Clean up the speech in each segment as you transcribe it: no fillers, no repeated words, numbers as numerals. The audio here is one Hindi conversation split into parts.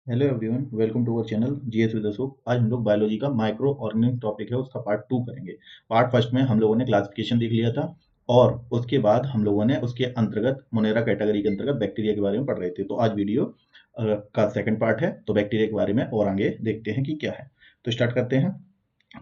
Hello everyone, welcome to our channel GS with Ashok. आज हम लोग बायोलॉजी का माइक्रो ऑर्गेनिक टॉपिक है, उसका पार्ट 2 करेंगे। पार्ट फर्स्ट में हम लोगों ने क्लासिफिकेशन देख लिया था और उसके बाद हम लोगों ने उसके अंतर्गत मोनेरा कैटेगरी के अंतर्गत बैक्टीरिया के बारे में पढ़ रहे थे। तो आज वीडियो का सेकंड पार्ट है, तो बैक्टीरिया के बारे में और आगे देखते हैं कि क्या है। तो स्टार्ट करते हैं।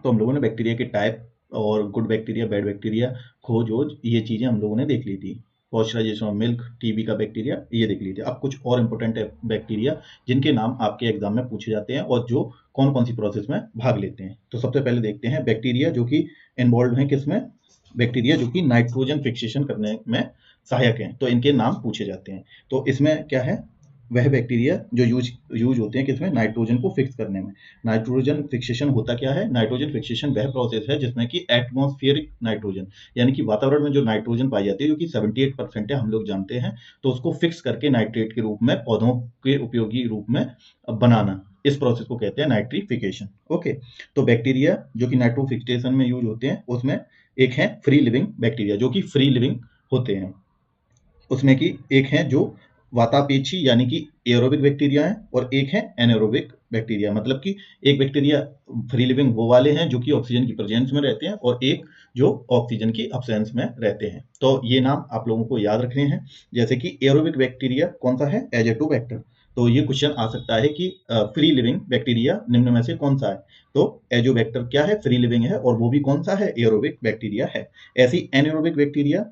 तो हम लोगों ने बैक्टीरिया के टाइप और गुड बैक्टीरिया, बैड बैक्टीरिया, खोज वोज, ये चीज़ें हम लोगों ने देख ली थी। पॉस्चराइजेशन ऑफ मिल्क, टीबी का बैक्टीरिया, ये देख ली थी। अब कुछ और इंपॉर्टेंट बैक्टीरिया जिनके नाम आपके एग्जाम में पूछे जाते हैं और जो कौन कौन सी प्रोसेस में भाग लेते हैं। तो सबसे पहले देखते हैं बैक्टीरिया जो कि इन्वॉल्व हैं किसमें। बैक्टीरिया जो कि नाइट्रोजन फिक्सेशन करने में सहायक हैं, तो इनके नाम पूछे जाते हैं। तो इसमें क्या है, वह बैक्टीरिया जो यूज होते हैं किसमें, नाइट्रोजन को फिक्स करने में। नाइट्रोजन फिक्सेशन होता क्या है? नाइट्रोजन फिक्सेशन वह प्रोसेस है जिसमें कि एटमॉस्फेरिक नाइट्रोजन, यानी कि वातावरण में जो नाइट्रोजन पाई जाती है, जो कि 78% है, हम लोग जानते हैं, तो उसको फिक्स करके नाइट्रेट के रूप में पौधों के उपयोगी रूप में बनाना, इस प्रोसेस को कहते हैं नाइट्रिफिकेशन। ओके, तो बैक्टीरिया जो कि नाइट्रोफिकेशन में यूज होते हैं, उसमें एक है फ्री लिविंग बैक्टीरिया जो कि फ्री लिविंग होते हैं। उसमें कि एक है जो वातापेक्षी यानी कि एरोबिक बैक्टीरिया है और एक है एनारोबिक बैक्टीरिया, मतलब कि एक बैक्टीरिया फ्री लिविंग वो वाले हैं जो कि ऑक्सीजन की प्रेजेंस में रहते हैं और एक जो ऑक्सीजन की अब्सेंस में रहते हैं। तो ये नाम आप लोगों को याद रखने हैं। जैसे कि एरोबिक बैक्टीरिया कौन सा है? एजेटोबैक्टर। तो ये क्वेश्चन आ सकता है कि फ्री लिविंग बैक्टीरिया निम्न में से कौन सा है? तो एजोबैक्टर क्या है? फ्री लिविंग है और वो भी कौन सा है? एरोबिक बैक्टीरिया है। ऐसी एनारोबिक बैक्टीरिया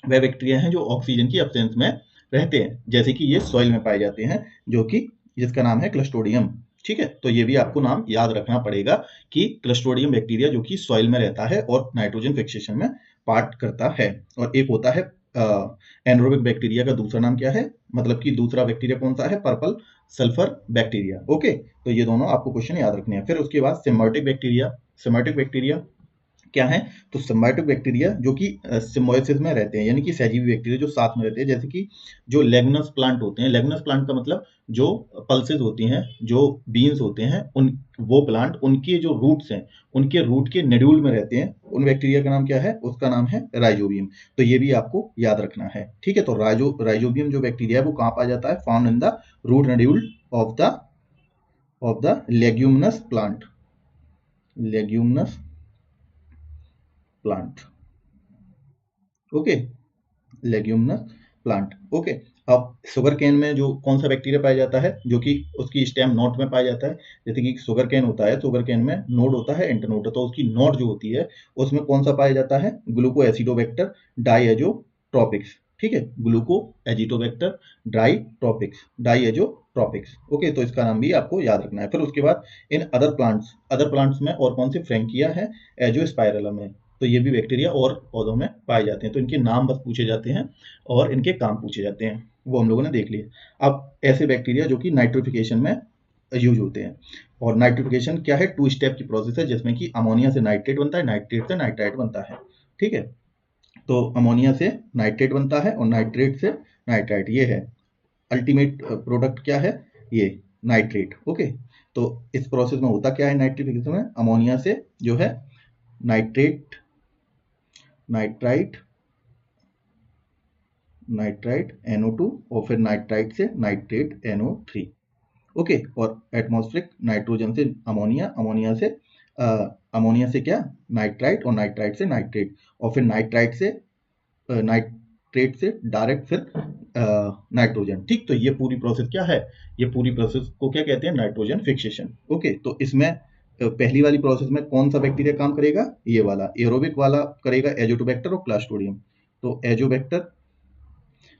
वह बैक्टीरिया हैं जो ऑक्सीजन की एब्सेंस में रहते हैं, जैसे कि ये सॉइल में पाए जाते हैं, जो कि जिसका नाम है क्लस्ट्रोडियम। ठीक है, तो ये भी आपको नाम याद रखना पड़ेगा कि क्लस्ट्रोडियम बैक्टीरिया जो कि सॉइल में रहता है और नाइट्रोजन फिक्सेशन में पार्ट करता है। और एक होता है एनरोबिक बैक्टीरिया का दूसरा नाम क्या है, मतलब कि दूसरा बैक्टीरिया कौन सा है? Purple sulphur bacteria. ओके, तो ये दोनों आपको क्वेश्चन याद रखने हैं। फिर उसके बाद सिम्बायोटिक बैक्टीरिया। सिम्बायोटिक बैक्टीरिया क्या है? तो सिम्बायोटिक बैक्टीरिया जो कि सिम्बायोसिस में रहते हैं, यानी कि सहजीवी बैक्टीरिया जो साथ में रहते हैं, जैसे कि जो लेग्नस प्लांट होते हैं। लेग्नस प्लांट का मतलब जो पल्सेस होती हैं, जो बीन्स होते हैं, उन वो प्लांट, उनके जो रूट्स हैं, उनके रूट के नेड्यूल में रहते हैं। उन बैक्टीरिया का नाम क्या है? उसका नाम है राइजोबियम। तो ये भी आपको याद रखना है। ठीक है, तो राइजोबियम जो बैक्टीरिया है वो कहाँ पाया जाता है? Found in the root nodule of the leguminous plant. Leguminous plant. Okay, leguminous plant. Okay, अब शुगर केन में जो कौन सा बैक्टीरिया पाया जाता है, जो कि उसकी स्टेम नोट में पाया जाता है। जैसे कि शुगर केन होता है, शुगर केन में नोड होता है, इंटरनोड, तो उसकी नोट जो होती है उसमें कौन सा पाया जाता है? ग्लूको एसिडोबैक्टर डाइएजोट्रोपिक्स। ठीक है, ग्लूको एजिटोबैक्टर डाइएजोट्रोपिक्स। ओके, तो इसका नाम भी आपको याद रखना है। फिर उसके बाद इन अदर प्लांट्स में और कौन से फ्रैंकिया है? एजोस्पाइरलम है। तो ये भी बैक्टीरिया और पौधों में पाए जाते हैं, तो इनके नाम बस पूछे जाते हैं और इनके काम पूछे जाते हैं, वो हम लोगों ने देख लिए। अब ऐसे बैक्टीरिया जो कि नाइट्रिफिकेशन में यूज होते हैं। और नाइट्रिफिकेशन क्या है? 2 स्टेप की प्रोसेस है, जिसमें कि अमोनिया से नाइट्रेट बनता है, नाइट्रेट से नाइट्राइट बनता है। ठीक है, तो अमोनिया से नाइट्रेट बनता है और नाइट्रेट से नाइट्राइट, ये है अल्टीमेट प्रोडक्ट। क्या है ये? नाइट्रेट। ओके, तो इस प्रोसेस में होता क्या है नाइट्रिफिकेशन में? अमोनिया से जो है नाइट्रेट, नाइट्राइट, नाइट्राइट NO2 और फिर नाइट्राइट से नाइट्रेट NO3। ओके, और एटमॉस्फेरिक नाइट्रोजन से अमोनिया, अमोनिया से क्या? नाइट्राइट, और नाइट्राइट से नाइट्रेट, और फिर नाइट्रेट से डायरेक्ट फिर नाइट्रोजन। ठीक, तो ये पूरी प्रोसेस क्या है? ये पूरी प्रोसेस को क्या कहते हैं? Nitrogen fixation. ओके, तो इसमें पहली वाली प्रोसेस में कौन सा बैक्टीरिया काम करेगा? ये वाला एरोबिक वाला करेगा, एजोटोबैक्टर और क्लास्ट्रोडियम। तो एजोबैक्टर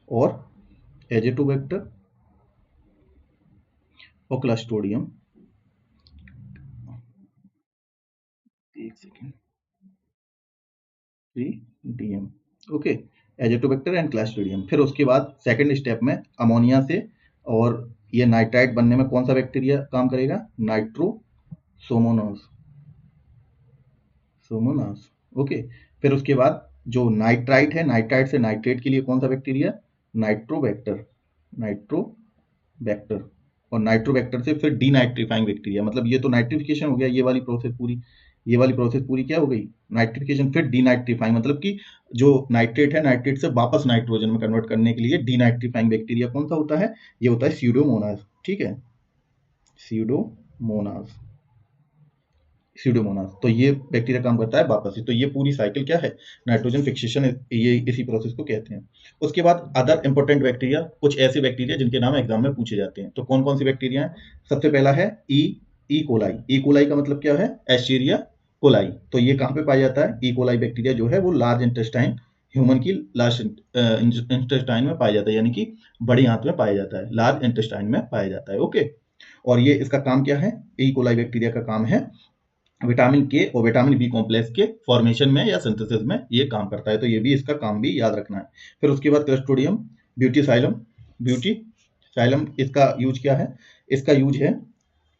और एजेटोबैक्टर और क्लास्ट्रोडियम, एक second, DM. Okay, Azotobacter and Clostridium. फिर उसके बाद सेकंड स्टेप में अमोनिया से और ये नाइट्राइट बनने में कौन सा बैक्टीरिया काम करेगा? नाइट्रोसोमोनास। सोमोनास। ओके, फिर उसके बाद जो नाइट्राइट है, नाइट्राइट से नाइट्रेट के लिए कौन सा बैक्टीरिया? नाइट्रोबैक्टर। नाइट्रोबैक्टर, और नाइट्रोबैक्टर से फिर डीनाइट्रीफाइंग बैक्टीरिया, मतलब ये तो नाइट्रिफिकेशन हो गया, ये वाली प्रोसेस पूरी, ये वाली प्रोसेस पूरी क्या हो गई? नाइट्रिफिकेशन। फिर डीनाइट्रीफाइंग, मतलब कि जो नाइट्रेट है, नाइट्रेट से वापस नाइट्रोजन में कन्वर्ट करने के लिए डीनाइट्रीफाइंग बैक्टीरिया कौन सा होता है? ये होता है स्यूडोमोनास। ठीक है, स्यूडोमोनास। स्यूडोमोनास, तो ये बैक्टीरिया काम करता है वापस से। तो ये पूरी साइकिल क्या है, नाइट्रोजन फिक्सेशन, ये इसी प्रोसेस को कहते हैं। उसके बाद अदर इंपॉर्टेंट बैक्टीरिया, कुछ ऐसे बैक्टीरिया जिनके नाम एग्जाम में पूछे जाते हैं। तो कौन कौन सी बैक्टीरिया हैं? सबसे पहला है ई कोलाई। ई कोलाई का मतलब क्या है? एस्चेरिया कोलाई। तो ये कहाँ पे पाया जाता है? ई कोलाई बैक्टीरिया जो है वो लार्ज इंटेस्टाइन, ह्यूमन की लार्ज इंटेस्टाइन में पाया जाता है, यानी कि बड़ी आंत में पाया जाता है, लार्ज इंटेस्टाइन में पाया जाता है। ओके, और ये इसका काम क्या है? ई कोलाई बैक्टीरिया का काम है विटामिन के और विटामिन बी कॉम्प्लेक्स के फॉर्मेशन में या सिंथेसिस में ये काम करता है। तो ये भी इसका काम भी याद रखना है। फिर उसके बाद क्लस्ट्रोडियम ब्यूटीसाइलम। ब्यूटीसाइलम, इसका यूज क्या है? इसका यूज है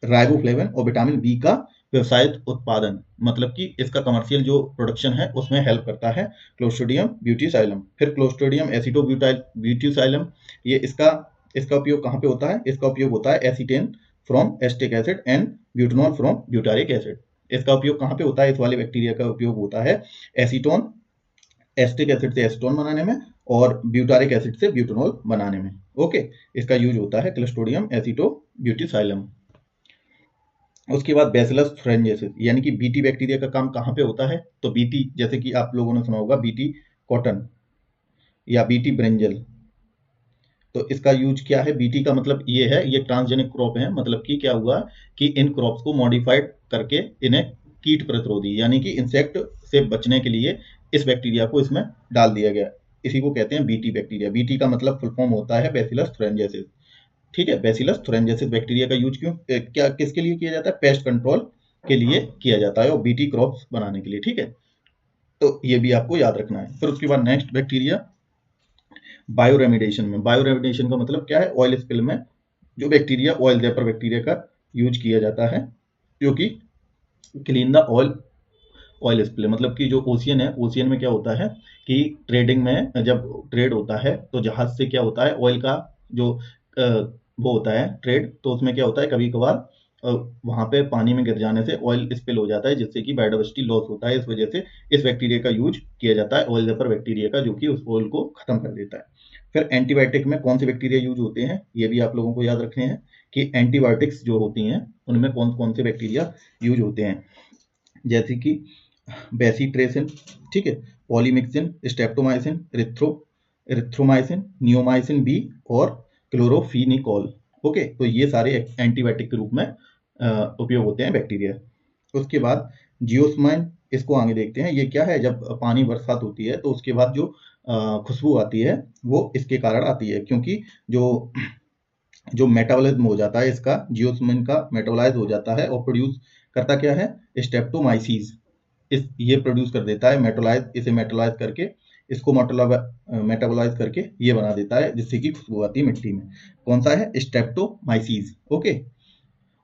राइबोफ्लेविन और विटामिन बी का व्यवसायिक उत्पादन, मतलब कि इसका कमर्शियल जो प्रोडक्शन है उसमें हेल्प करता है क्लोस्ट्रिडियम ब्यूटीसाइलम। फिर क्लोस्ट्रिडियम एसिटोब्यूटाइल, ये इसका इसका उपयोग कहाँ पे होता है? इसका उपयोग होता है acetone from acetic acid and butanol from butyric acid. इसका उपयोग कहाँ पे होता है? इस वाले बैक्टीरिया का उपयोग होता है एसीटोन, एस्टिक एसिड से एसीटोन बनाने में और ब्यूटारिक एसिड से ब्यूटेनॉल बनाने में। ओके, इसका यूज होता है क्लस्ट्रोडियम एसिटोब्यूटीसाइलम। उसके बाद बैसिलस थ्रेंजेसिस, यानी कि बीटी बैक्टीरिया का काम कहाँ पे होता है? तो बीटी, जैसे कि आप लोगों ने सुना होगा बीटी कॉटन या बीटी ब्रिंजल। तो इसका यूज क्या है? बीटी का मतलब ये है, ये ट्रांसजेनिक क्रॉप है, मतलब कि क्या हुआ कि इन क्रॉप्स को मॉडिफाइड करके इन्हें कीट प्रतिरोधी, यानी कि इंसेक्ट से बचने के लिए इस बैक्टीरिया को इसमें डाल दिया गया। इसी को कहते हैं बीटी बैक्टीरिया। बीटी का मतलब फुल फॉर्म होता है बैसिलस थ्रेंजेसिस। ठीक है, बैसिलस थ्रेंजेसिस बैक्टीरिया का यूज क्या किसके लिए किया जाता है? पेस्ट कंट्रोल के लिए किया जाता है और बीटी क्रॉप्स बनाने के लिए। ठीक है, तो ये भी आपको याद रखना है। फिर उसके बाद नेक्स्ट बैक्टीरिया बायोरेमिडेशन में। बायोरेमिडेशन का मतलब क्या है? ऑयल स्पिल में जो बैक्टीरिया, ऑयल वेपर बैक्टीरिया का यूज किया जाता है, जो कि clean the oil, oil spill, मतलब कि जो ओशियन है, ओशियन में क्या होता है कि ट्रेडिंग में जब ट्रेड होता है तो जहाज से क्या होता है, ऑयल का जो वो होता है ट्रेड, तो उसमें क्या होता है कभी कभार वहां पे पानी में गिर जाने से ऑयल स्पिल हो जाता है, जिससे कि बायोडाइवर्सिटी लॉस होता है। इस वजह से इस बैक्टीरिया का यूज किया जाता है, ऑयल वेपर बैक्टीरिया का, जो कि उस ऑयल को खत्म कर देता है। फिर एंटीबायोटिक में कौन से बैक्टीरिया यूज होते हैं? ये भी आप लोगों को याद रखने हैं कि एंटीबायोटिक्स जो होती हैं उनमें कौन कौन से बैक्टीरिया यूज होते हैं, जैसे कि बेसिट्रेसिन, ठीक है, polymyxin, streptomycin, erythromycin, neomycin B और क्लोरोफिनिकोल। ओके, तो ये सारे एंटीबायोटिक के रूप में उपयोग होते हैं बैक्टीरिया। उसके बाद जियोस्माइन, इसको आगे देखते हैं। ये क्या है? जब पानी बरसात होती है तो उसके बाद जो खुशबू आती है वो इसके कारण आती है, क्योंकि जो जो मेटाबॉलिज्म हो जाता है इसका, जियोस्मिन का मेटाबॉलाइज हो जाता है और प्रोड्यूस करता क्या है? स्ट्रेप्टोमाइसिस। इस ये प्रोड्यूस कर देता है मेटाबॉलाइज, इसे मेटाबॉलाइज करके इसको मेटाबॉलाइज करके ये बना देता है, जिससे कि खुशबू आती है मिट्टी में। कौन सा है? स्ट्रेप्टोमाइसिस। ओके,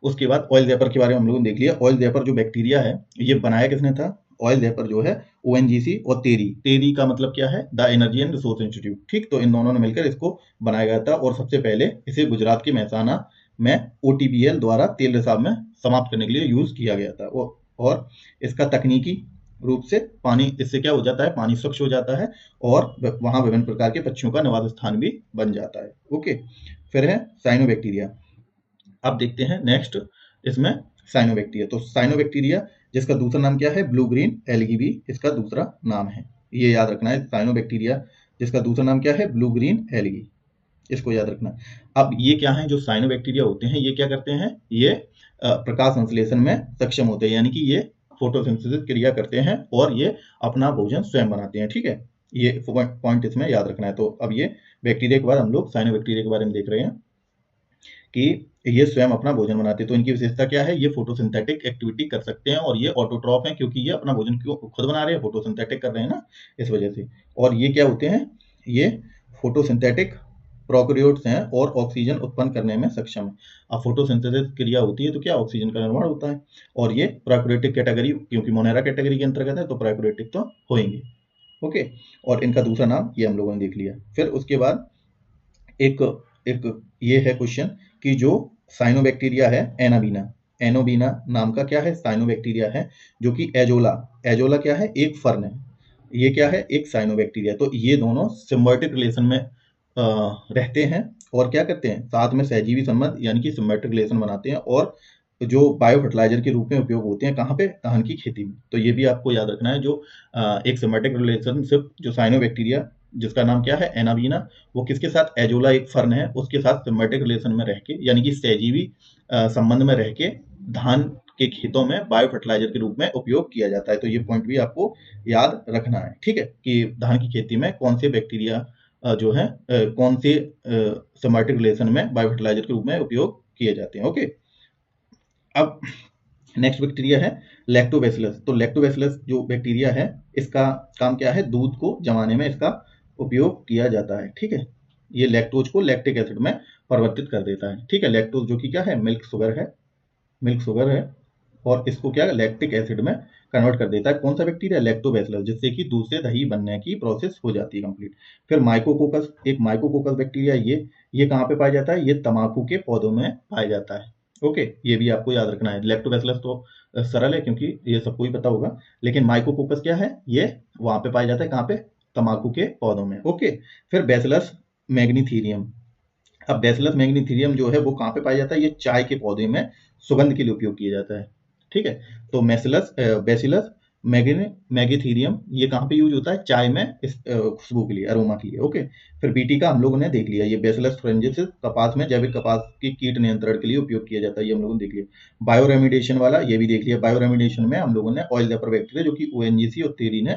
उसके बाद ऑयल वेपर के बारे में हम लोगों ने देख लिया। ऑयल वेपर जो बैक्टीरिया है ये बनाया किसने था? ऑयल वेपर जो है ओएनजीसी और टेरी का मतलब क्या है? The energy and resource institute. ठीक, तो इन दोनों ने मिलकर इसको बनाया गया था और सबसे पहले इसे गुजरात के मेहसाना में ओटीबीएल द्वारा तेल रिसाव में समाप्त करने के लिए यूज किया गया था। और इसका तकनीकी रूप से पानी, इससे क्या हो जाता है? पानी स्वच्छ हो जाता है और वहां विभिन्न प्रकार के पक्षियों का निवास स्थान भी बन जाता है। ओके, फिर है साइनोबैक्टीरिया। अब देखते हैं नेक्स्ट इसमें साइनोबैक्टीरिया। तो साइनोबैक्टीरिया जिसका दूसरा नाम क्या है? ब्लू ग्रीन एल्गी भी इसका दूसरा नाम है। ये याद रखना है, साइनोबैक्टीरिया जिसका दूसरा नाम क्या है? ब्लू ग्रीन एल्गी, इसको याद रखना है। अब ये क्या है? जो साइनोबैक्टीरिया होते हैं ये क्या करते हैं? ये प्रकाश संश्लेषण में सक्षम होते हैं, यानी कि ये फोटोसिंथेसिस क्रिया करते हैं और ये अपना भोजन स्वयं बनाते हैं। ठीक है, ये पॉइंट इसमें याद रखना है। तो अब ये बैक्टीरिया के बाद हम लोग साइनोबैक्टीरिया के बारे में देख रहे हैं कि ये स्वयं अपना भोजन बनाते हैं। तो इनकी विशेषता क्या है? ये फोटोसिंथेटिक एक्टिविटी कर सकते हैं और ये ऑटोट्रॉफ हैं, क्योंकि ये अपना भोजन क्यों खुद बना रहे हैं? फोटोसिंथेटिक कर रहे हैं ना, इस वजह से। और ये क्या होते हैं? ये फोटोसिंथेटिक प्रोकैरियोट्स हैं और ऑक्सीजन उत्पन्न करने में सक्षम है। अब फोटोसिंथेसिस क्रिया होती है तो क्या ऑक्सीजन का निर्माण होता है, और ये प्रोकैरियोटिक कैटेगरी, क्योंकि मोनेरा कैटेगरी के अंतर्गत है तो प्रोकैरियोटिक तो होंगे। ओके, और इनका दूसरा नाम ये हम लोगों ने देख लिया। फिर उसके बाद एक एक ये है क्वेश्चन कि जो साइनोबैक्टीरिया है एनाबीना, एनोबीना नाम का क्या है? साइनोबैक्टीरिया है, जो कि एजोला, एजोला क्या है? एक फर्न है। ये क्या है? एक साइनोबैक्टीरिया। तो ये दोनों सिम्बायोटिक रिलेशन में रहते हैं और क्या करते हैं, साथ में सहजीवी संबंध यानी कि सिम्मेट्रिक रिलेशन बनाते हैं और जो बायो फर्टिलाइजर के रूप में उपयोग होते हैं कहाँ पे, धान की खेती में। तो ये भी आपको याद रखना है। जो एक सिम्मेट्रिक रिलेशनशिप जो साइनोबैक्टीरिया जिसका नाम क्या है, एनावीना, वो किसके साथ, एजोला एक फर्न है उसके साथ सिम्मेट्रिक रिलेशन में रह के यानी कि सहजीवी संबंध में रह के धान के खेतों में बायो फर्टिलाइजर के रूप में उपयोग किया जाता है। तो ये पॉइंट भी आपको याद रखना है, ठीक है, कि धान की खेती में कौन से बैक्टीरिया जो है कौन से सिम्बायोटिक रिलेशन में बायो फर्टिलाइजर के रूप में उपयोग किए जाते हैं। ओके, अब नेक्स्ट बैक्टीरिया है लैक्टोबैसिलस। तो लैक्टोबैसिलस जो बैक्टीरिया है इसका काम क्या है, दूध को जमाने में इसका उपयोग किया जाता है, ठीक है। ये लैक्टोज को लैक्टिक एसिड में परिवर्तित कर देता है, ठीक है। लैक्टोज जो कि क्या है, मिल्क शुगर है, मिल्क शुगर है, और इसको क्या लैक्टिक एसिड में कन्वर्ट कर देता है। कौन सा बैक्टीरिया, लैक्टोबैसिलस, जिससे कि दूध से दही बनने की प्रोसेस हो जाती है कंप्लीट। फिर माइकोकोकस, एक माइकोकोकस बैक्टीरिया, ये कहाँ पे पाया जाता है, ये तंबाकू के पौधों में पाया जाता है। ओके, ये भी आपको याद रखना है। लैक्टोबैसिलस तो सरल है क्योंकि ये सबको ही पता होगा, लेकिन माइकोकोकस क्या है, ये वहां पे पाया जाता है, कहाँ पे, तंबाकू के पौधों में। ओके, फिर बैसिलस मैग्नीथीरियम। अब बैसिलस मैग्नीथीरियम जो है वो कहाँ पे पाया जाता है, ये चाय के पौधे में सुगंध के लिए उपयोग किया जाता है, ठीक है। तो बैसिलस मैग्नीथीरियम ये कहाँ पे यूज होता है, चाय में खुशबू के लिए, अरोमा के लिए। ओके, फिर बीटी का हम लोगों ने देख लिया, ये बैसिलस फ्रेंजिस कपास में जैविक कपास की कीट नियंत्रण के लिए उपयोग किया जाता है, ये हम लोगों ने देख लिया। बायोरेमिडेशन वाला ये भी देख लिया। बायोरेमिडेशन में हम लोगों ने ऑयल वेपर बैक्टीरिया जो कि ओएनजीसी और थ्योरी ने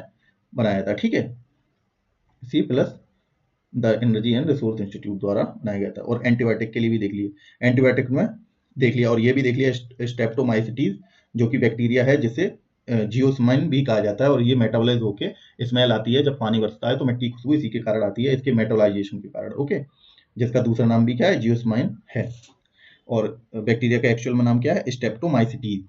बनाया था, ठीक है, C plus the energy and resource institute द्वारा बनाया गया था। और एंटीबायोटिक के लिए भी देख लिए, एंटीबायोटिक में देख लिया। और ये भी देख लिया स्ट्रेप्टोमाइसिटीज जो कि बैक्टीरिया है जिसे जियोस्माइन भी कहा जाता है, और ये मेटाबोलाइज होके स्मेल आती है जब पानी बरसता है, तो मिट्टी की खुशबू इसी के कारण आती है, इसके मेटाबोलाइजेशन के कारण। ओके, जिसका दूसरा नाम भी क्या है, जियोस्माइन है। और बैक्टीरिया का एक्चुअल में नाम क्या है, स्ट्रेप्टोमाइसिटीज।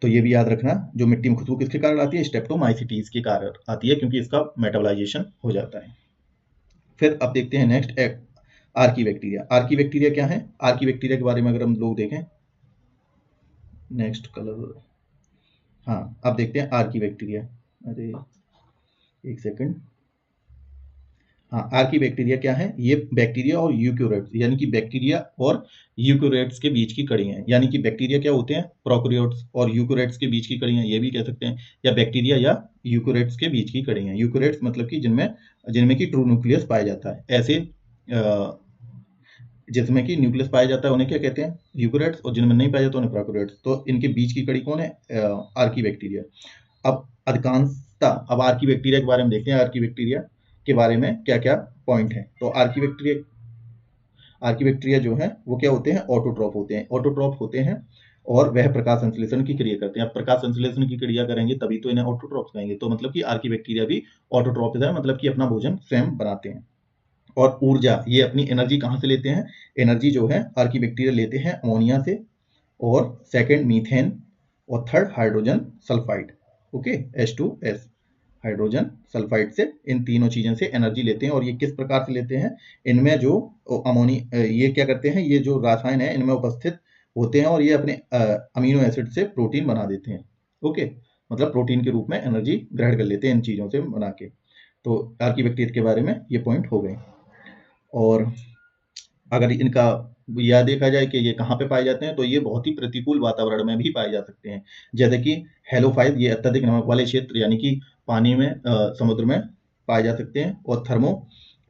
तो ये भी याद रखना, जो मिट्टी में खुशबू किसके कारण आती है, स्ट्रेप्टोमाइसिटीज के कारण आती है, क्योंकि इसका मेटाबोलाइजेशन हो जाता है। फिर अब देखते हैं next Archie bacteria. Archie bacteria क्या है, आर्की बैक्टीरिया के बारे में अगर हम लोग देखें, नेक्स्ट कलर, हाँ अब देखते हैं आर्की बैक्टीरिया। अरे एक सेकंड, हाँ आर्की बैक्टीरिया क्या है, ये बैक्टीरिया और यूकैरियोट्स यानी कि बैक्टीरिया और यूकैरियोट्स के बीच की कड़ी है। यानी कि बैक्टीरिया क्या होते हैं, प्रोकैरियोट्स, और यूकैरियोट्स के बीच की कड़ी है, ये भी कह सकते हैं, या बैक्टीरिया या यूकैरियोट्स के बीच की कड़ी है। यूकैरियोट्स मतलब कि जिनमें की ट्रू न्यूक्लियस पाया जाता है, ऐसे जिसमें कि न्यूक्लियस पाया जाता है उन्हें क्या कहते हैं, यूकैरियोट्स, और जिनमें नहीं पाया जाता उन्हें प्रोकैरियोट्स। तो इनके बीच की कड़ी कौन है, आर्की बैक्टीरिया। अब अधिकांशता, अब आर्की बैक्टीरिया के बारे में देखते हैं, आर्की बैक्टीरिया के बारे में क्या क्या पॉइंट है। तो आर्की बैक्टीरिया जो है वो क्या होते हैं, ऑटोट्रॉफ होते हैं, ऑटोट्रॉफ होते हैं, और वह प्रकाश संश्लेषण की क्रिया करते हैं। अब प्रकाश संश्लेषण की क्रिया करेंगे तभी तो इन्हें ऑटोट्रॉफ कहेंगे। तो मतलब कि आर्की बैक्टीरिया भी ऑटोट्रॉफ है, मतलब कि अपना भोजन स्वयं बनाते हैं। और ऊर्जा, ये अपनी एनर्जी कहाँ से लेते हैं, एनर्जी जो है आर्की बैक्टीरिया लेते हैं अमोनिया से, और सेकंड मीथेन, और third hydrogen sulphide. Okay, H2S, hydrogen sulphide से, इन तीनों चीजों से एनर्जी लेते हैं। और ये किस प्रकार से लेते हैं, इनमें जो ये क्या करते हैं, ये जो रसायन है इनमें उपस्थित होते हैं, और ये अपने अमीनो एसिड से प्रोटीन बना देते हैं। ओके, मतलब प्रोटीन के रूप में एनर्जी ग्रहण कर लेते हैं इन चीजों से बना के। तो आर्की बैक्टीरिया के बारे में ये पॉइंट हो गए। और अगर इनका यह देखा जाए कि ये कहाँ पे पाए जाते हैं, तो ये बहुत ही प्रतिकूल वातावरण में भी पाए जा सकते हैं। जैसे कि हेलोफाइल, ये अत्यधिक नमक वाले क्षेत्र यानी कि पानी में, समुद्र में पाए जा सकते हैं। और थर्मो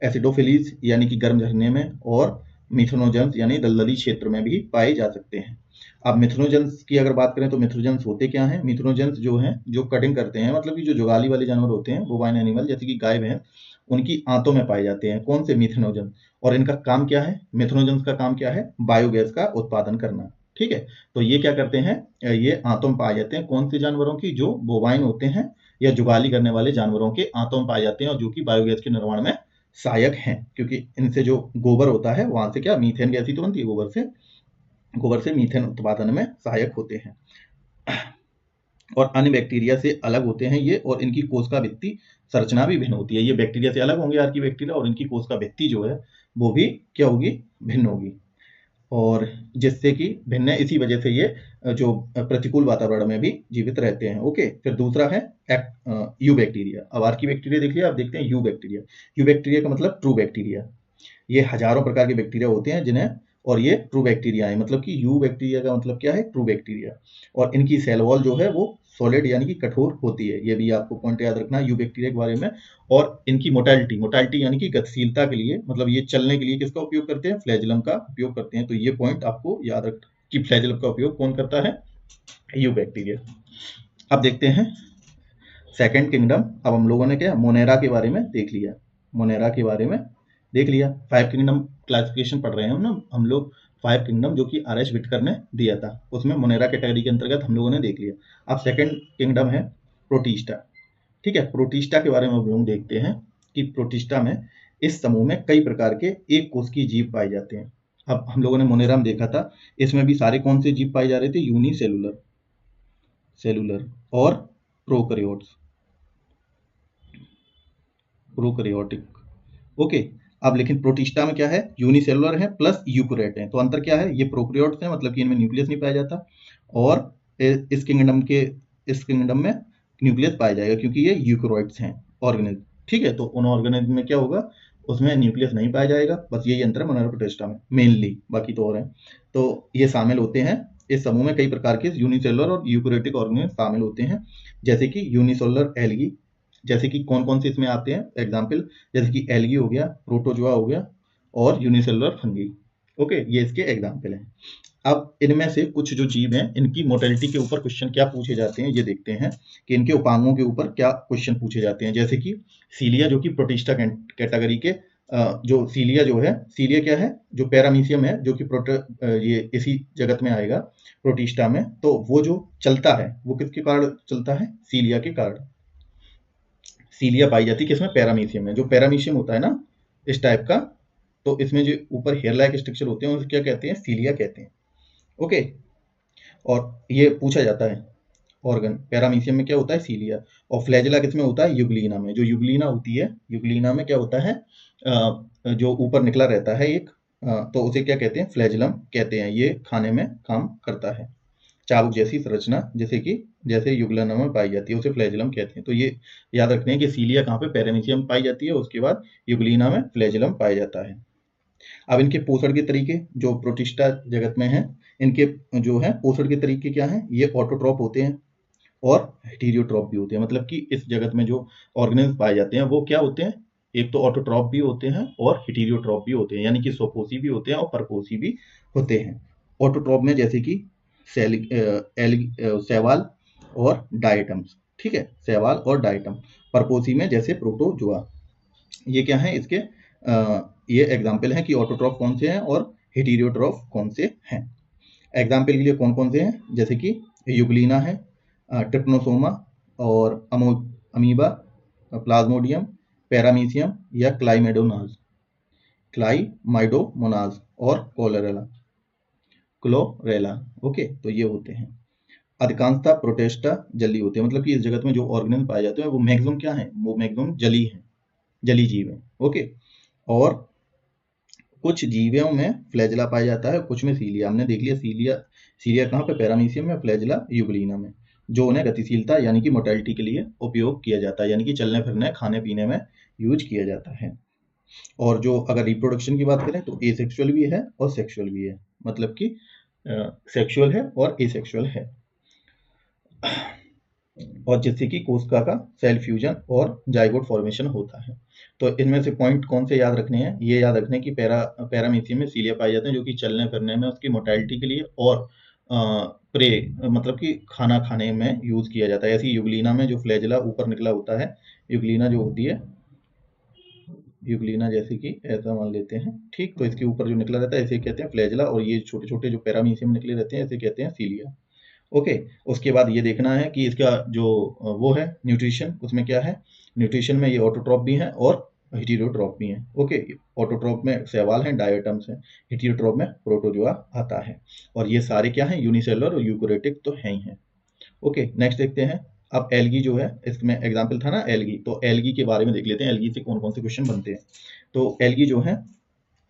एसिडोफिलीज यानी कि गर्म झरने में, और मिथेनोजन्स यानी दलदली क्षेत्र में भी पाए जा सकते हैं। अब मिथेनोजन्स की अगर बात करें तो मिथेनोजन्स होते क्या हैं, मिथेनोजन्स जो हैं जो कटिंग करते हैं, मतलब कि जो जुगाली वाले जानवर होते हैं, बोवाइन एनिमल जैसे कि गाय भैंस, उनकी आंतों में पाए जाते हैं कौन से, मिथेनोजन। और इनका काम क्या है, मिथेनोजन्स का काम क्या है, बायोगैस का उत्पादन करना, ठीक है। तो ये क्या करते हैं, ये आंतों में पाए जाते हैं कौन से जानवरों की, जो बोवाइन होते हैं या जुगाली करने वाले जानवरों के आंतों में पाए जाते हैं, और जो कि बायोगैस के निर्माण में सहायक हैं, क्योंकि इनसे जो गोबर होता है वहां से क्या मीथेन गैस ही तो बनती है, गोबर से मीथेन उत्पादन में सहायक होते हैं। और अन्य बैक्टीरिया से अलग होते हैं ये, और इनकी कोशिका भित्ति संरचना भी भिन्न होती है। ये बैक्टीरिया से अलग होंगे आर्की बैक्टीरिया, और इनकी कोशिका भित्ति जो है वो भी क्या होगी, भिन्न होगी। और जिससे कि भिन्न है, इसी वजह से ये जो प्रतिकूल वातावरण में भी जीवित रहते हैं। ओके, फिर दूसरा है यू बैक्टीरिया। अब आर्की बैक्टीरिया देख लिया, अब देखते हैं यू बैक्टीरिया। यू बैक्टीरिया का मतलब ट्रू बैक्टीरिया। ये हजारों प्रकार के बैक्टीरिया होते हैं जिन्हें, और ये ट्रू बैक्टीरिया है, मतलब कि यू बैक्टीरिया का मतलब क्या है, ट्रू बैक्टीरिया। और इनकी सेल वॉल जो है वो सॉलिड यानी कि कठोर होती है, ये भी आपको पॉइंट याद रखना है यू बैक्टीरिया के बारे में। और इनकी मोटालिटी, मोटालिटी यानी कि गतिशीलता के लिए, मतलब ये चलने के लिए किसका उपयोग करते हैं, फ्लैजिलम का उपयोग करते हैं। तो ये पॉइंट आपको याद रख कि फ्लैजिलम का उपयोग कौन करता है, यू बैक्टीरिया। अब देखते हैं सेकंड किंगडम। अब हम लोगों ने क्या मोनेरा के बारे में देख लिया, मोनेरा के बारे में देख लिया। 5 किंगडम क्लासिफिकेशन पढ़ रहे हैं हम लोग 5 किंगडम जो कि आर एच विटकर ने दिया था, उसमें मोनेरा कैटेगरी के अंतर्गत हम लोगों ने देख लिया। अब सेकंड किंगडम है प्रोटिस्टा। ठीक है, प्रोटिस्टा के बारे में हम लोग देखते हैं कि प्रोटिस्टा में इस समूह में कई प्रकार के एक कोष की जीव पाए जाते हैं। अब हम लोगों ने मोनेरा में देखा था, इसमें भी सारे कौन से जीव पाए जा रहे थे, यूनिसेलुलर, सेलुलर और प्रोकैरियोट्स, प्रोकैरियोटिक। ओके। अब लेकिन प्रोटिस्टा में क्या है, यूनिसेलुलर है प्लस यूकैरियोट है। तो अंतर क्या है, ये प्रोकैरियोट्स है, मतलब कि इनमें न्यूक्लियस नहीं पाया जाता, और इस किंगडम में न्यूक्लियस पाया जाएगा क्योंकि ये यूकैरियोट्स हैं ऑर्गेनिज्म। ठीक है, तो उन ऑर्गेनिज्म में क्या होगा, उसमें न्यूक्लियस नहीं पाया जाएगा, बस यही अंतर है मोनेरा प्रोटिस्टा में मेनली, बाकी तो और है। तो ये शामिल होते हैं इस समूह में कई प्रकार के यूनिसेलुलर और यूकैरियोटिक ऑर्गेनिज्म शामिल होते हैं, जैसे कि यूनिसेलुलर एल्गी। जैसे कि कौन कौन से इसमें आते हैं एग्जाम्पल, जैसे कि एल्गी हो गया, प्रोटोजोआ हो गया, और यूनिसेलुलर फंगी। ओके, ये इसके एग्जाम्पल हैं। अब इनमें से कुछ जो जीव हैं, इनकी मोटेलिटी के ऊपर क्वेश्चन क्या पूछे जाते हैं, ये देखते हैं कि इनके उपांगों के ऊपर क्या क्वेश्चन पूछे जाते हैं। जैसे कि सीलिया, जो कि प्रोटिस्टा कैटेगरी के जो सीलिया जो है, सीलिया क्या है, जो पैरामीशियम है, जो कि ये इसी जगत में आएगा प्रोटिस्टा में। तो वो जो चलता है वो किसके कारण चलता है, सीलिया के कारण। सीलिया पाई जाती है किसमें, पैरामीशियम में। जो पैरामीशियम होता है ना इस टाइप का, तो इसमें जो ऊपर हेयर लाइक स्ट्रक्चर होते हैं उसे क्या कहते हैं, सीलिया कहते हैं। ओके, और ये पूछा जाता है ऑर्गन, पैरामीशियम में क्या होता है, सीलिया। और फ्लैजिला किसमें होता है, यूग्लिना में। जो यूग्लिना होती है, यूग्लिना में क्या होता है, जो ऊपर निकला रहता है एक, तो उसे क्या कहते हैं, फ्लैजिलम कहते हैं। ये खाने में काम करता है, चाबुक जैसी संरचना जैसे युग्लिना में पाई जाती है, उसे फ्लैजिलम कहते हैं। तो ये याद रखते हैं कि सीलिया कहाँ पे, पैरामीशियम पाई जाती है, उसके बाद युग्लिना में फ्लैजिलम पाया जाता है। अब इनके पोषण के तरीके जो प्रोटिस्टा जगत में है, इनके जो है पोषण के तरीके क्या हैं, ये ऑटोट्रॉप होते हैं और हेटेरोट्रॉप भी होते हैं। मतलब कि इस जगत में जो ऑर्गेनिज्म पाए जाते हैं वो क्या होते हैं, एक तो ऑटोट्रॉप भी होते हैं और हेटेरोट्रॉप भी होते हैं, यानी कि स्वपोषी भी होते हैं और परपोषी भी होते हैं। ऑटोट्रॉप में जैसे कि शैवाल और डायटम्स। ठीक है, शैवाल और डायटम। परपोषी में जैसे प्रोटोजोआ। ये क्या है इसके ये एग्जाम्पल हैं कि ऑटोट्रॉफ कौन से हैं और हेटेरोट्रॉफ कौन से हैं। एग्जाम्पल के लिए कौन कौन से हैं, जैसे कि युग्लिना है, ट्रिप्नोसोमा और अमीबा, प्लाज्मोडियम, पैरामीशियम या क्लाइमाइडोमोनाज और क्लोरेला। ओके, तो ये होते हैं। अधिकांशतः प्रोटिस्टा जली होते हैं, मतलब कि इस जगत में जो ऑर्गेनिज्म पाए जाते हैं वो मैक्सिमम क्या है, वो मैक्सिमम जली है, जली जीव है। ओके, और कुछ जीवों में फ्लैजिला पाया जाता है, कुछ में सीलिया। हमने देख लिया सीलिया कहाँ पे, पैरामीशियम में, फ्लैजिला यूग्लिना में, जो उन्हें गतिशीलता यानी कि मोटालिटी के लिए उपयोग किया जाता है, यानी कि चलने फिरने खाने पीने में यूज किया जाता है। और जो अगर रिप्रोडक्शन की बात करें तो एसेक्सुअल भी है और सेक्सुअल भी है, मतलब कि सेक्सुअल है और एसेक्सुअल है। और जिससे कि कोशिका का सेल फ्यूजन और जाइगोट फॉर्मेशन होता है। तो इनमें से पॉइंट कौन से याद रखने हैं, ये याद रखने की पैरामीशियम में सीलिया पाए जाते हैं, जो कि चलने फिरने में उसकी मोटालिटी के लिए और प्रे मतलब कि खाना खाने में यूज किया जाता है। ऐसी युग्लिना में जो फ्लैजिला ऊपर निकला होता है, युग्लिना जो होती है, युग्लिना जैसे कि ऐसा मान लेते हैं, ठीक, तो इसके ऊपर जो निकला रहता है इसे कहते हैं फ्लैजिला, और ये छोटे छोटे जो पैरामीशियम निकले रहते हैं इसे कहते हैं सीलिया। ओके, उसके बाद ये देखना है कि इसका जो वो है न्यूट्रिशन, उसमें क्या है, न्यूट्रिशन में ये ऑटोट्रॉप भी हैं और हेटेरोट्रॉप भी हैं। ओके, ऑटोट्रॉप में शैवाल हैं, डायटम्स हैं, हेटेरोट्रॉप में प्रोटोजोआ आता है। और ये सारे क्या हैं, यूनिसेलुलर और यूकैरियोटिक तो हैं ही हैं। ओके, नेक्स्ट देखते हैं। अब एल्गी जो है, इसमें एग्जाम्पल था ना एल्गी, तो एल्गी के बारे में देख लेते हैं, एल्गी से कौन कौन से क्वेश्चन बनते हैं। तो एल्गी जो है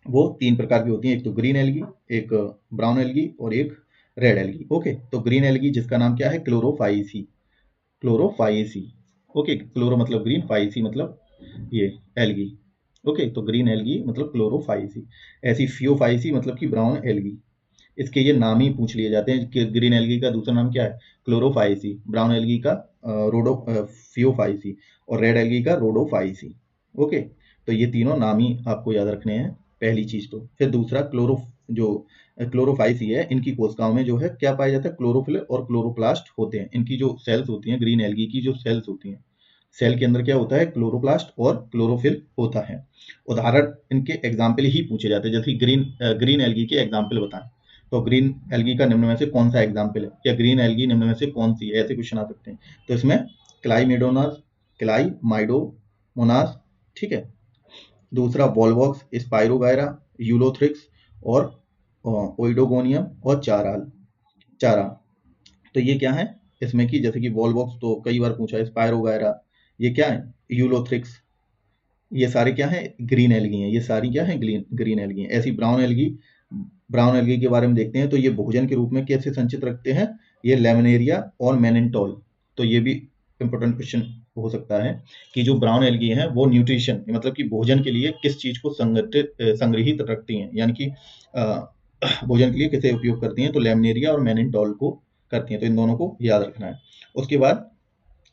वो 3 प्रकार की होती है, एक तो ग्रीन एल्गी, एक ब्राउन एल्गी और एक रेड एल्गी। ओके, तो ग्रीन एल्गी जिसका नाम क्या है, क्लोरोफाइसी, क्लोरोफाइसी। ओके, क्लोरो मतलब ग्रीन, फाइसी मतलब ये एल्गी। ओके, तो ग्रीन एल्गी मतलब क्लोरोफाइसी। ऐसी फियोफाइसी मतलब कि ब्राउन एल्गी। इसके ये नाम ही पूछ लिए जाते हैं कि ग्रीन एल्गी का दूसरा नाम क्या है, क्लोरोफाइसी, ब्राउन एल्गी का फियोफाइसी, और रेड एल्गी का रोडोफाइसी। ओके, तो ये तीनों नाम ही आपको याद रखने हैं, पहली चीज तो। फिर दूसरा जो क्लोरोफाइसी है, इनकी कोशिकाओं में जो है क्या पाया जाता है, क्लोरोफिल और क्लोरोप्लास्ट होते हैं। इनकी जो सेल्स होती हैं, ग्रीन एल्गी की जो सेल्स होती हैं, सेल के अंदर क्या होता है, क्लोरोप्लास्ट और क्लोरोफिल होता है। उदाहरण इनके एग्जाम्पल ही पूछे जाते हैं, जैसे ग्रीन एल्गी के एग्जाम्पल बताएं, तो ग्रीन एल्गी का निम्न में से कौन सा एग्जाम्पल है, या ग्रीन एल्गी निम्न में से कौन सी है, ऐसे क्वेश्चन आ सकते हैं। तो इसमें क्लाइमेडोनास, क्लाइमाइडोमोनास, ठीक है। दूसरा वॉलवॉक्स, स्पाइरोगायरा, यूलोथ्रिक्स, और ओइडोगोनियम, और चारा। तो ये क्या है इसमें की, जैसे कि वॉलवॉक्स तो कई बार पूछा है, स्पाइरोगायरा ये क्या है, यूलोथ्रिक्स, ये सारे क्या है, ग्रीन एल्गी हैं। ये सारी क्या है, ग्रीन एल्गी हैं। ऐसी ब्राउन एल्गी के बारे में देखते हैं, तो ये भोजन के रूप में कैसे संचित रखते हैं, ये लेमिनेरिया और मेनेंटोल। तो ये भी इंपॉर्टेंट क्वेश्चन हो सकता है कि जो ब्राउन एल्गी हैं वो न्यूट्रिशन मतलब कि भोजन के लिए किस चीज को संग्रहित रखती हैं, यानी कि भोजन के लिए किसे उपयोग करती हैं, तो लेमिनेरिया और मेनेंटोल को करती हैं। तो इन दोनों को याद रखना है। उसके बाद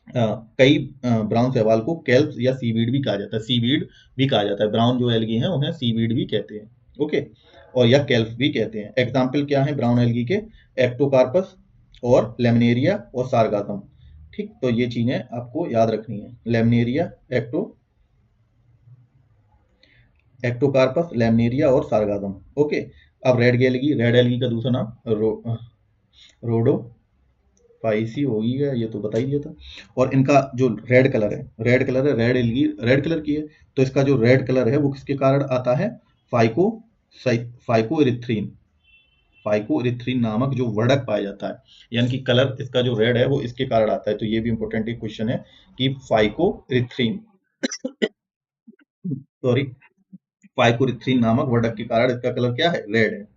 कई ब्राउन शैवाल को केल्प्स या सीवीड भी कहा जाता है, सीवीड भी कहा जाता है। ब्राउन जो एल्गी हैं उन्हें सीवीड भी कहते हैं, ओके, और या केल्प्स भी कहते हैं। एग्जाम्पल क्या है ब्राउन एल्गी के, एक्टोकार्पस और लेमिनेरिया और सारगातम। ठीक, तो ये चीजें आपको याद रखनी है, लेमिनेरिया, एक्टोकार्पस, लेमिनेरिया और सारगातम। ओके, अब रेड एल्गी का दूसरा नाम रोडो फाइसी हो ही गया, ये तो बता ही दिया था। और इनका जो रेड कलर की है। तो इसका जो रेड कलर है वो किसके कारण आता है, फाइको फाइकोइरिथ्रीन फाइकोइरिथ्रीन नामक जो वर्णक पाया जाता है, यानी कि कलर इसका जो रेड है वो इसके कारण आता है। तो ये भी इंपॉर्टेंट एक क्वेश्चन है कि फाइकोइरिथ्रीन सॉरी फाइकोइरिथ्रीन नामक वर्णक के कारण इसका कलर क्या है, रेड है।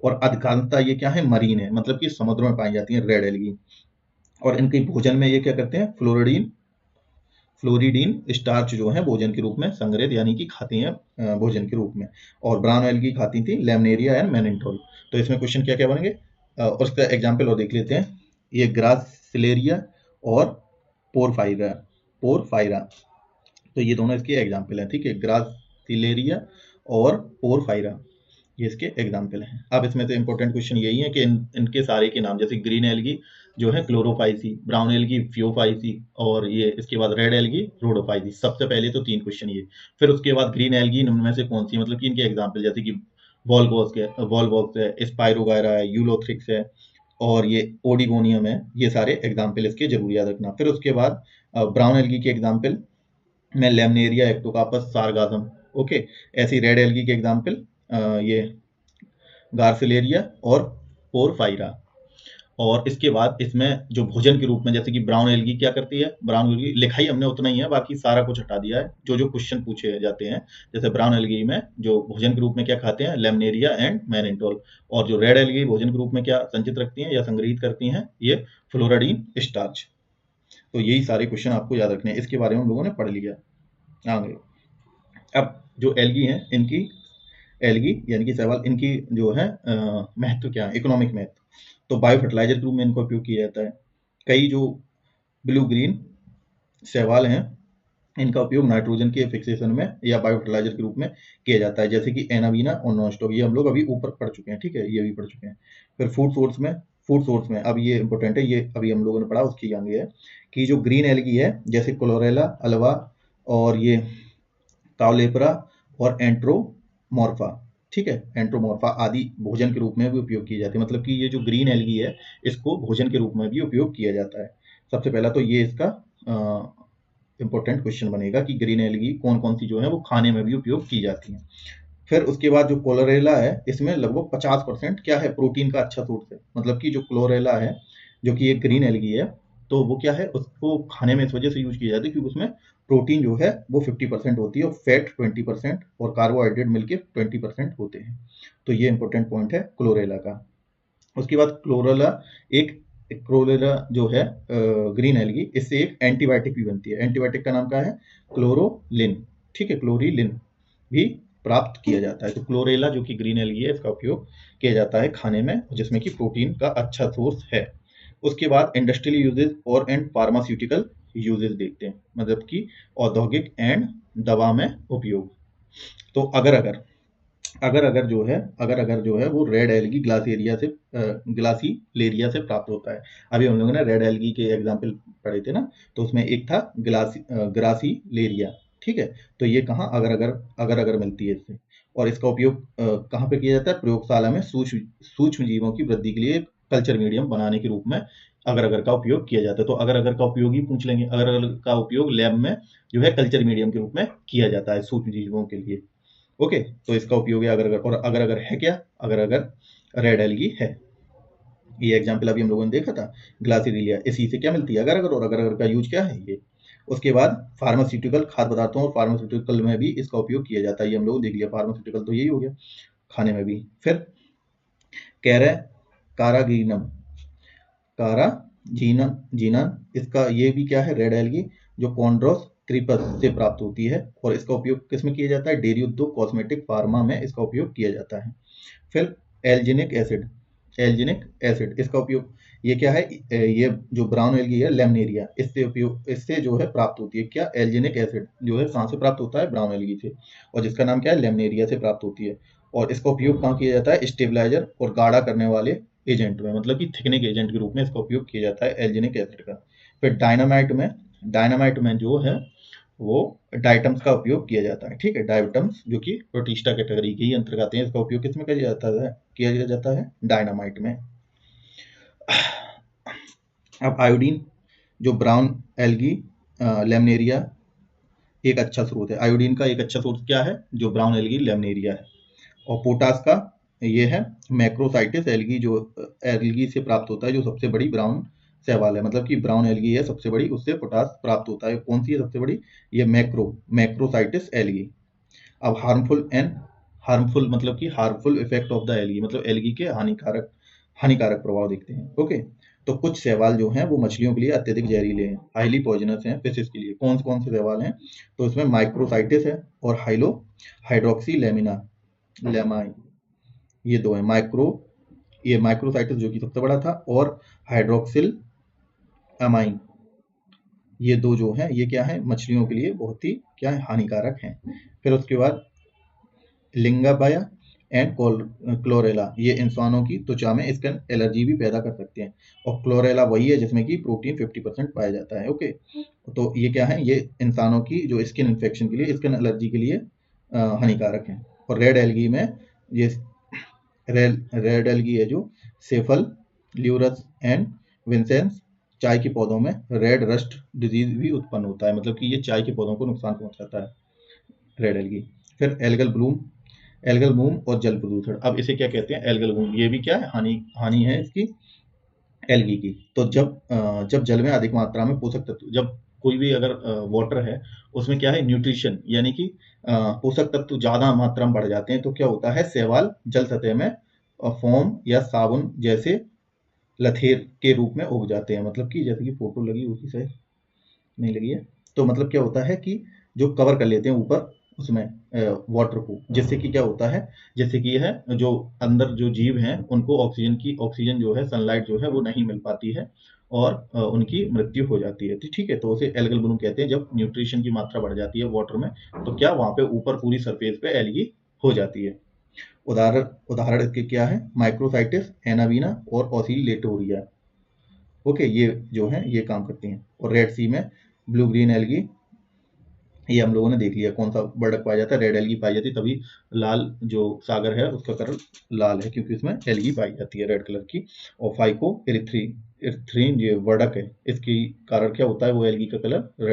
और अधिकांशतः ये क्या है, मरीन है, मतलब कि समुद्र में पाई जाती है रेड एल्गी। और इनके भोजन में ये क्या करते हैं, फ्लोरिडीन स्टार्च जो है भोजन के रूप में संग्रहित, यानी कि खाती हैं भोजन के रूप में। और ब्राउन एल्गी खाती थी लेमनेरिया एंड मेनेंटोल। तो इसमें क्वेश्चन क्या क्या बनेंगे, और उसका एग्जाम्पल और देख लेते हैं। ये ग्रासिलेरिया और पोरफाइरा पोरफाइरा तो ये दोनों इसके एग्जाम्पल हैं, ठीक है, ग्रासिलेरिया और पोरफाइरा, ये इसके एग्जाम्पल हैं। अब इसमें से इंपॉर्टेंट क्वेश्चन यही है कि इनके सारे के नाम, जैसे ग्रीन एल्गी जो है क्लोरोफाइसी, ब्राउन एल्गी फियोफाइसी, और ये इसके बाद रेड एल्गी रोडोफाइसी। सबसे पहले तो 3 क्वेश्चन ये। फिर उसके बाद ग्रीन एल्गी इनमें में से कौन सी, मतलब कि इनके एग्जाम्पल, जैसे कि वॉलवॉक्स है, स्पाइरोगायरा है, यूलोथ्रिक्स है, और ये ओडिगोनियम है। ये सारे एग्जाम्पल इसके जरूर याद रखना। फिर उसके बाद ब्राउन एल्गी के एग्जाम्पल में लेमनेरिया, एक्टोकार्पस, सारगासम। ओके, ऐसी रेड एल्गी के एग्जाम्पल ये गार्सिलेरिया और पोरफाइरा। और इसके बाद इसमें जो भोजन के रूप में, जैसे कि ब्राउन एल्गी क्या करती है, ब्राउन एल्गी लिखाई हमने उतना ही है, बाकी सारा कुछ हटा दिया है जो जो क्वेश्चन पूछे जाते हैं। जैसे ब्राउन एल्गी में जो भोजन के रूप में क्या खाते हैं, लेमनेरिया एंड मेनेंटोल। और जो रेड एल्गी भोजन के रूप में क्या संचित रखती हैं या संग्रहित करती हैं, ये फ्लोराडीन स्टार्च। तो यही सारे क्वेश्चन आपको याद रखने हैं, इसके बारे में हम लोगों ने पढ़ लिया आगे। अब जो एल्गी हैं, इनकी एल्गी यानी कि शैवाल, इनकी जो है महत्व क्या है, इकोनॉमिक महत्व। तो बायो फर्टिलाइजर के रूप में इनको उपयोग किया जाता है। कई जो ब्लू ग्रीन शैवाल हैं, इनका उपयोग नाइट्रोजन के फिक्सेशन में या बायो फर्टिलाइजर के रूप में किया जाता है, जैसे कि एनावीना और नॉनस्टॉक। ये हम लोग अभी ऊपर पढ़ चुके हैं, ठीक है, ये भी पढ़ चुके हैं। फिर फूड सोर्स में अब ये इंपॉर्टेंट है, ये अभी हम लोगों ने पढ़ा, उसकी आगे है कि जो ग्रीन एल्गी है, जैसे क्लोरेला, अल्वा, और ये काउलेपरा और एंट्रोमॉर्फा, ठीक है, एंट्रोमॉर्फा आदि भोजन के रूप में भी उपयोग किए जाते हैं। मतलब कि ये जो ग्रीन एल्गी है, इसको भोजन के रूप में भी उपयोग किया जाता है। सबसे पहला तो ये इसका इंपॉर्टेंट क्वेश्चन बनेगा कि ग्रीन एल्गी कौन कौन सी जो है वो खाने में भी उपयोग की जाती है। फिर उसके बाद जो क्लोरेला है, इसमें लगभग 50% क्या है, प्रोटीन का अच्छा सोर्स है। मतलब कि जो क्लोरेला है, जो कि एक ग्रीन एल्गी है, तो वो क्या है, उसको खाने में इस वजह से यूज किया जाता है क्योंकि उसमें प्रोटीन जो है वो 50% होती है, और फैट 20% और कार्बोहाइड्रेट मिलके 20% होते हैं। तो ये इंपॉर्टेंट पॉइंट है क्लोरेला का। उसके बाद क्लोरेला जो है ग्रीन एल्गी, इससे एक एंटीबायोटिक भी बनती है। एंटीबायोटिक का नाम क्या है, क्लोरोलिन, ठीक है, क्लोरीलिन। भी प्राप्त किया जाता है। तो क्लोरेला जो कि ग्रीन एल्गी है, इसका उपयोग किया जाता है खाने में, जिसमें कि प्रोटीन का अच्छा सोर्स है। उसके बाद इंडस्ट्रियल यूजेज और एंड फार्मास्यूटिकल यूजेज देखते हैं, मतलब कि औद्योगिक एंड दवा में उपयोग। तो अगर जो है वो रेड एल्गी ग्लासीलेरिया से प्राप्त होता है। अभी हम लोगों ने रेड एल्गी के एग्जाम्पल पढ़े थे ना, तो उसमें एक था ग्रासीलेरिया। ठीक है, तो ये कहाँ अगर मिलती है इससे, और इसका उपयोग कहाँ पे किया जाता है? प्रयोगशाला में सूक्ष्म जीवों की वृद्धि के लिए कल्चर मीडियम बनाने के रूप में अगर का उपयोग किया जाता है। तो अगर का उपयोग ही पूछ लेंगे, अगर का उपयोग लैब में जो है कल्चर मीडियम के रूप में किया जाता है सूक्ष्म जीवों के लिए। ओके, तो इसका उपयोग है अगर और अगर है क्या? अगर रेड एल्गी है। ये एग्जाम्पल अभी हम लोगों ने देखा था, ग्लासिरिलिया। इसी से क्या मिलती है? अगर और अगर का यूज क्या है ये। उसके बाद फार्मास्यूटिकल, खाद्य पदार्थों और फार्मास्यूटिकल में भी इसका उपयोग किया जाता है। ये हम लोग देख लिया, फार्मास्यूटिकल तो यही हो गया, खाने में भी। फिर कैरे कारागीनम काराजीनम जीनन, इसका ये भी क्या है? रेड एल्गी, जो कॉन्ड्रोस क्रीपस से प्राप्त होती है, और इसका उपयोग किस में किया जाता है? डेयरी उद्योग, कॉस्मेटिक, फार्मा में इसका उपयोग किया जाता है। फिर एल्जिनिक एसिड, इसका उपयोग ये क्या है? ये जो ब्राउन एल्गी है, लेमनेरिया, इससे जो है प्राप्त होती है क्या? एल्जिनिक एसिड जो है कहाँ से प्राप्त होता है? ब्राउन एल्गी से, और जिसका नाम क्या है? लेमनेरिया से प्राप्त होती है। और इसका उपयोग कहाँ किया जाता है? स्टेबलाइजर और गाढ़ा करने वाले एजेंट में, मतलब कि थिकनिंग एजेंट के रूप में इसका उपयोग किया जाता है एल्जिनिक एसिड का। फिर डायनामाइट में जो है वो डाइटम्स का उपयोग किया जाता है। ठीक है, डाइटम्स जो कि प्रोटिस्टा कैटेगरी के ही अंतर्गत आते हैं। इसका उपयोग किसमें किया जाता है? डायनामाइट में। अब आयोडीन, जो ब्राउन एल्गी लेमनेरिया एक अच्छा स्रोत है। आयोडीन का एक अच्छा स्रोत क्या है? जो ब्राउन एल्गी लेमनेरिया है। और पोटास का ये है मैक्रोसाइटिस एल्गी, जो एल्गी से प्राप्त होता है, जो सबसे बड़ी ब्राउन शैवाल है, मतलब कि ब्राउन एल्गी है सबसे बड़ी, उससे पोटास प्राप्त होता है। कौन सी है सबसे बड़ी? ये मैक्रोसाइटिस एल्गी। अब हार्मफुल मतलब कि harmful effect of the algae, मतलब एल्गी के हानिकारक प्रभाव देखते हैं। ओके, तो कुछ शैवाल जो हैं वो मछलियों के लिए अत्यधिक जहरीले हैं, हाईली पॉइजनस हैं फिशेस के लिए। कौन से शैवाल हैं? तो इसमें माइक्रोसाइटिस है और हाइड्रोक्सी लेमाइन, ये दो हैं। ये माइक्रोसाइटिस जो कि सबसे बड़ा था, और हाइड्रोक्सिल अमाइन, ये दो जो हैं ये क्या है? मछलियों के लिए बहुत ही क्या है? हानिकारक हैं। फिर उसके बाद लिंगाबाया एंड क्लोरेला, ये इंसानों की त्वचा में स्किन एलर्जी भी पैदा कर सकते हैं। और क्लोरेला वही है जिसमें कि प्रोटीन 50% पाया जाता है। ओके, तो ये क्या है? ये इंसानों की जो स्किन इन्फेक्शन के लिए, स्किन एलर्जी के लिए हानिकारक है। और रेड एल्गी में ये रेड एल्गी है जो सेफल ल्यूरस एंड विंसेंस चाय के पौधों में रेड रस्ट डिजीज भी उत्पन्न होता है, मतलब कि ये चाय के पौधों को नुकसान पहुंचाता है, रेड एल्गी। फिर एल्गल बूम और जल प्रदूषण। अब इसे क्या कहते हैं? एल्गल बूम, ये भी क्या है? हानि है इसकी, एल्गी की। तो जब जल में अधिक मात्रा में पोषक तत्व, जब कोई भी अगर वाटर है उसमें क्या है? न्यूट्रिशन, यानी कि पोषक तत्व ज्यादा मात्रा में बढ़ जाते हैं, तो क्या होता है? शैवाल जल सतह में फोम या साबुन जैसे लथेर के रूप में उग जाते हैं। मतलब कि जैसे कि फोटो लगी होगी, शायद नहीं लगी है, तो मतलब क्या होता है कि जो कवर कर लेते हैं ऊपर उसमें वाटर को, जिससे कि क्या होता है? जैसे कि यह जो अंदर जो जीव हैं उनको ऑक्सीजन जो है, सनलाइट जो है वो नहीं मिल पाती है, और उनकी मृत्यु हो जाती है। तो ठीक है, तो उसे एल्गल ब्लूम कहते हैं। जब न्यूट्रिशन की मात्रा बढ़ जाती है वाटर में, तो क्या वहां पे ऊपर पूरी सरफेस पे एल्गी हो जाती है। उदाहरण इसके क्या है? माइक्रोसाइटिस, एनावीना और ऑसिलेटोरिया। ओके, ये जो है ये काम करती हैं। और रेड सी में ब्लू ग्रीन एल्गी, ये हम लोगों ने देख लिया कौन सा वर्डक पाया जाता है। रेड एल्गी पाई जाती है, तभी लाल जो सागर है उसका कलर लाल है, क्योंकि इसमें एल्गी पाई जाती है रेड कलर की। और फाइको इरिथ्रीन ये वर्डक है, इसकी कारण क्या होता है? वो एल्गी का कलर रेड